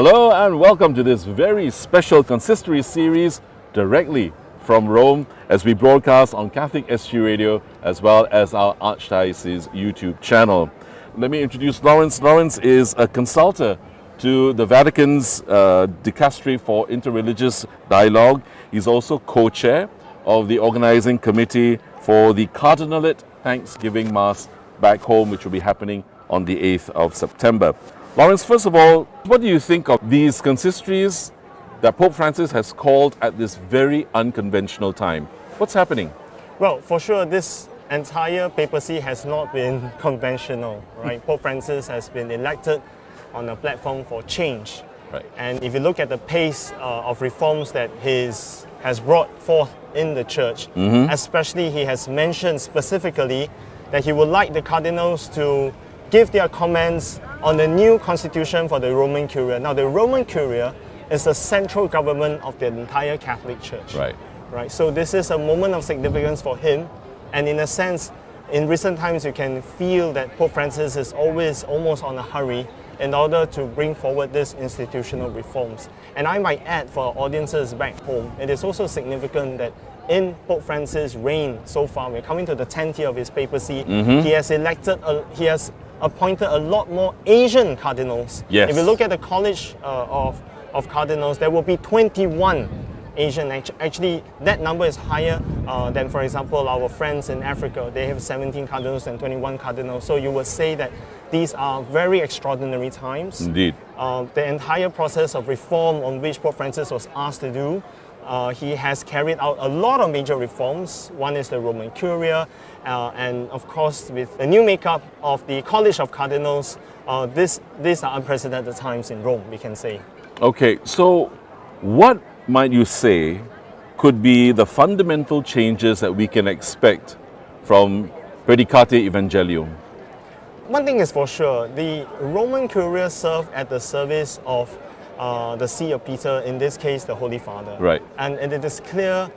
Hello and welcome to this very special consistory series directly from Rome as we broadcast on 𝗥cie_𝗺𝗲 Radio as well as our Archdiocese YouTube channel. Let me introduce Lawrence. Lawrence is a consultant to the Vatican's Dicastery for Interreligious Dialogue. He's also co-chair of the organizing committee for the Cardinalate Thanksgiving Mass back home, which will be happening on the 8th of September. Lawrence, first of all, what do you think of these consistories that Pope Francis has called at this very unconventional time? What's happening? Well, for sure, this entire papacy has not been conventional, right? Pope Francis has been elected on a platform for change. Right. And if you look at the pace of reforms that he has brought forth in the church, especially he has mentioned specifically that he would like the cardinals to give their comments on the new constitution for the Roman Curia. Now, the Roman Curia is the central government of the entire Catholic Church. Right. So this is a moment of significance for him. And in a sense, in recent times, you can feel that Pope Francis is always almost on a hurry in order to bring forward these institutional reforms. And I might add for our audiences back home, it is also significant that in Pope Francis' reign so far, we're coming to the 10th year of his papacy, he has appointed a lot more Asian cardinals. Yes. If you look at the College of Cardinals, there will be 21 Asian. Actually, that number is higher than, for example, our friends in Africa. They have 17 cardinals and 21 cardinals. So you would say that these are very extraordinary times. Indeed. The entire process of reform on which Pope Francis was asked to do, he has carried out a lot of major reforms. One is the Roman Curia, and of course with the new makeup of the College of Cardinals, these are unprecedented times in Rome, we can say. Okay, so what might you say could be the fundamental changes that we can expect from 𝗥𝗍𝗄𝗃 Evangelium? One thing is for sure, the Roman Curia served at the service of the See of Peter, in this case the Holy Father. Right. And it is clear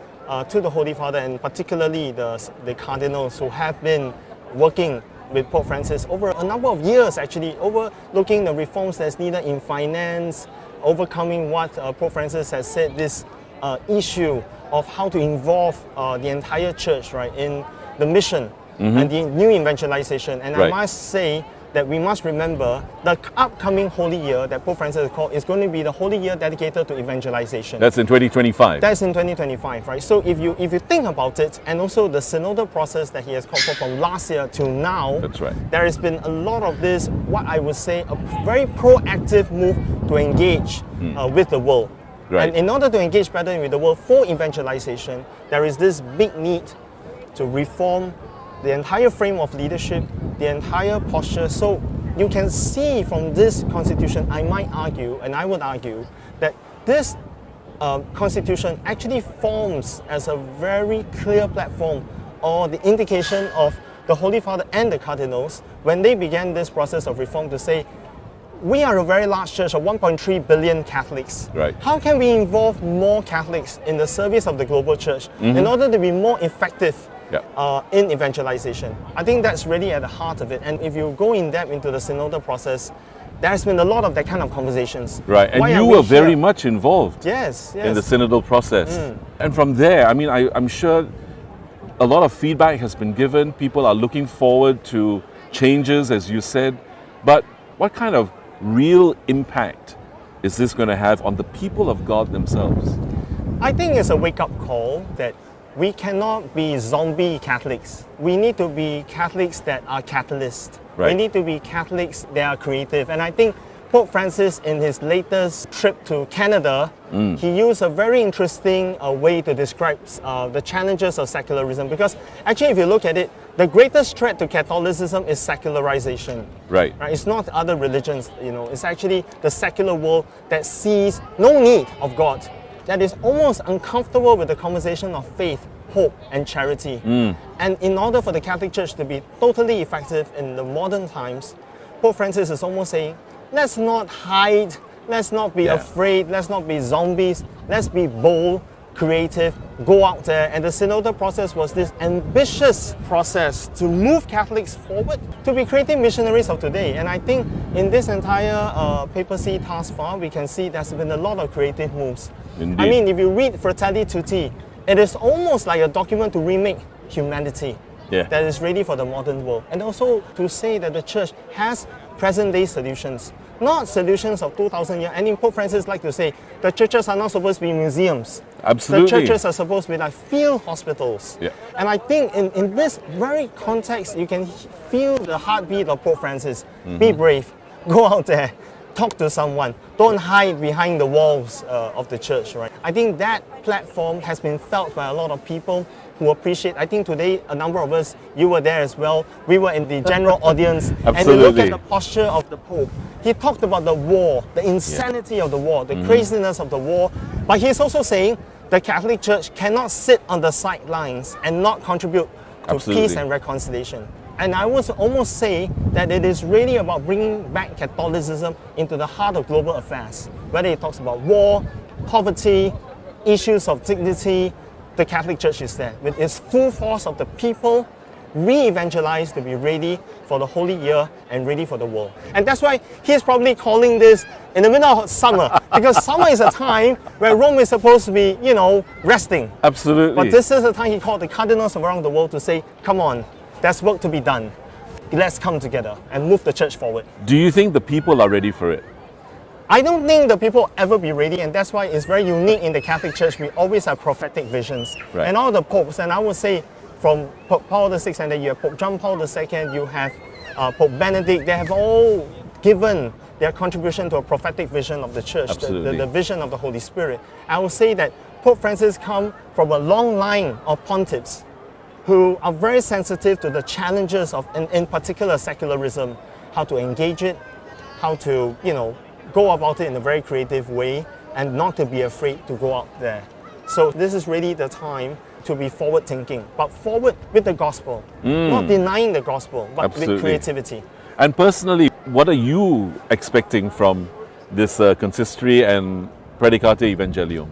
to the Holy Father, and particularly the cardinals who have been working with Pope Francis over a number of years, actually, overlooking the reforms that's needed in finance, overcoming what Pope Francis has said, this issue of how to involve the entire church, right, in the mission and the new evangelization. And I must say that we must remember the upcoming Holy Year that Pope Francis has called is going to be the Holy Year dedicated to evangelization. That's in 2025. That's in 2025, right? So if you think about it, and also the synodal process that he has called for from last year till now, that's right, there has been a lot of this, what I would say, a very proactive move to engage with the world. Right. And in order to engage better with the world for evangelization, there is this big need to reform the entire frame of leadership, the entire posture. So you can see from this constitution, I might argue, and I would argue, that this constitution actually forms as a very clear platform or the indication of the Holy Father and the cardinals when they began this process of reform to say, we are a very large church of 1.3 billion Catholics. Right. How can we involve more Catholics in the service of the global church in order to be more effective in evangelization? I think that's really at the heart of it. And if you go in depth into the synodal process, there's been a lot of that kind of conversations. Right, and you were very much involved in the synodal process. And from there, I mean, I'm sure a lot of feedback has been given. People are looking forward to changes, as you said. But what kind of real impact is this going to have on the people of God themselves? I think it's a wake-up call that we cannot be zombie Catholics. We need to be Catholics that are catalysts. Right. We need to be Catholics that are creative. And I think Pope Francis, in his latest trip to Canada, he used a very interesting way to describe the challenges of secularism. Because actually, if you look at it, the greatest threat to Catholicism is secularization. Right. It's not other religions, it's actually the secular world that sees no need of God, that is almost uncomfortable with the conversation of faith, hope, and charity. And in order for the Catholic Church to be totally effective in the modern times, Pope Francis is almost saying, let's not hide, let's not be afraid, let's not be zombies, let's be bold, creative, go out there. And the synodal process was this ambitious process to move Catholics forward, to be creative missionaries of today. And I think in this entire papacy thus far, we can see there's been a lot of creative moves. Indeed. I mean, if you read 𝗪𝗪 𝗪𝗔, it is almost like a document to remake humanity that is ready for the modern world. And also to say that the church has present-day solutions, not solutions of 2,000 years. And in Pope Francis like to say, the churches are not supposed to be museums. Absolutely. The churches are supposed to be like field hospitals. Yeah. And I think in this very context, you can feel the heartbeat of Pope Francis. Be brave, go out there, talk to someone. Don't hide behind the walls of the church, right? I think that platform has been felt by a lot of people who appreciate. I think today, a number of us, you were there as well. We were in the general audience. And you look at the posture of the Pope. He talked about the war, the insanity of the war, the craziness of the war. But he's also saying the Catholic Church cannot sit on the sidelines and not contribute to peace and reconciliation. And I would almost say that it is really about bringing back Catholicism into the heart of global affairs. Whether it talks about war, poverty, issues of dignity, the Catholic Church is there with its full force of the people, re-evangelized to be ready for the Holy Year and ready for the world. And that's why he's probably calling this in the middle of summer, because summer is a time where Rome is supposed to be, you know, resting. Absolutely. But this is the time he called the cardinals around the world to say, come on, there's work to be done. Let's come together and move the church forward. Do you think the people are ready for it? I don't think the people will ever be ready, and that's why it's very unique in the Catholic Church. We always have prophetic visions. Right. And all the popes, and I would say from Pope Paul VI, and then you have Pope John Paul II, you have Pope Benedict, they have all given their contribution to a prophetic vision of the church, the vision of the Holy Spirit. I would say that Pope Francis comes from a long line of pontiffs who are very sensitive to the challenges of, in particular, secularism, how to engage it, how to, you know, go about it in a very creative way, and not to be afraid to go out there. So this is really the time to be forward thinking, but forward with the gospel, not denying the gospel, but with creativity. And personally, what are you expecting from this Consistory and 𝗪𝗪 𝗪𝗪?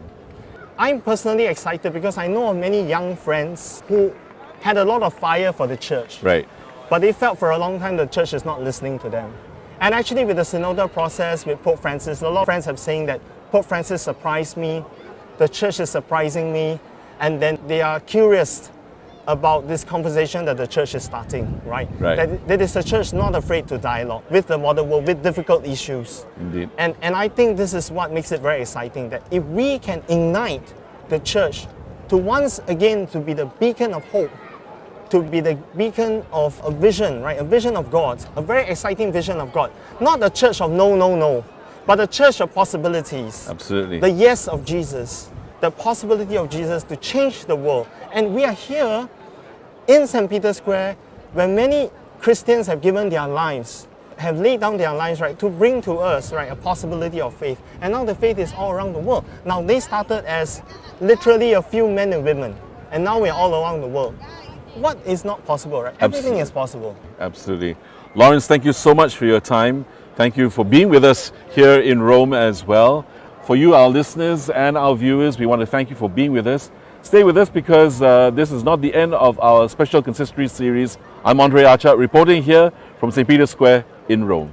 I'm personally excited because I know of many young friends who had a lot of fire for the church. Right. But they felt for a long time the church is not listening to them. And actually with the synodal process with Pope Francis, a lot of friends have saying that Pope Francis surprised me, the church is surprising me, and then they are curious about this conversation that the church is starting, right? That is the church not afraid to dialogue with the modern world, with difficult issues. Indeed. And I think this is what makes it very exciting, that if we can ignite the church to once again to be the beacon of hope, to be the beacon of a vision, right? A vision of God, a very exciting vision of God. Not a church of no, no, no, but a church of possibilities. Absolutely. The yes of Jesus, the possibility of Jesus to change the world. And we are here in St. Peter's Square, where many Christians have given their lives, have laid down their lives, right, to bring to us, right, a possibility of faith. And now the faith is all around the world. Now they started as literally a few men and women, and now we're all around the world. What is not possible, right? Everything is possible. Absolutely. Lawrence, thank you so much for your time. Thank you for being with us here in Rome as well. For you, our listeners and our viewers, we want to thank you for being with us. Stay with us because this is not the end of our special Consistory series. I'm 𝗪𝗪 𝗪𝗪𝗁 reporting here from St. Peter's Square in Rome.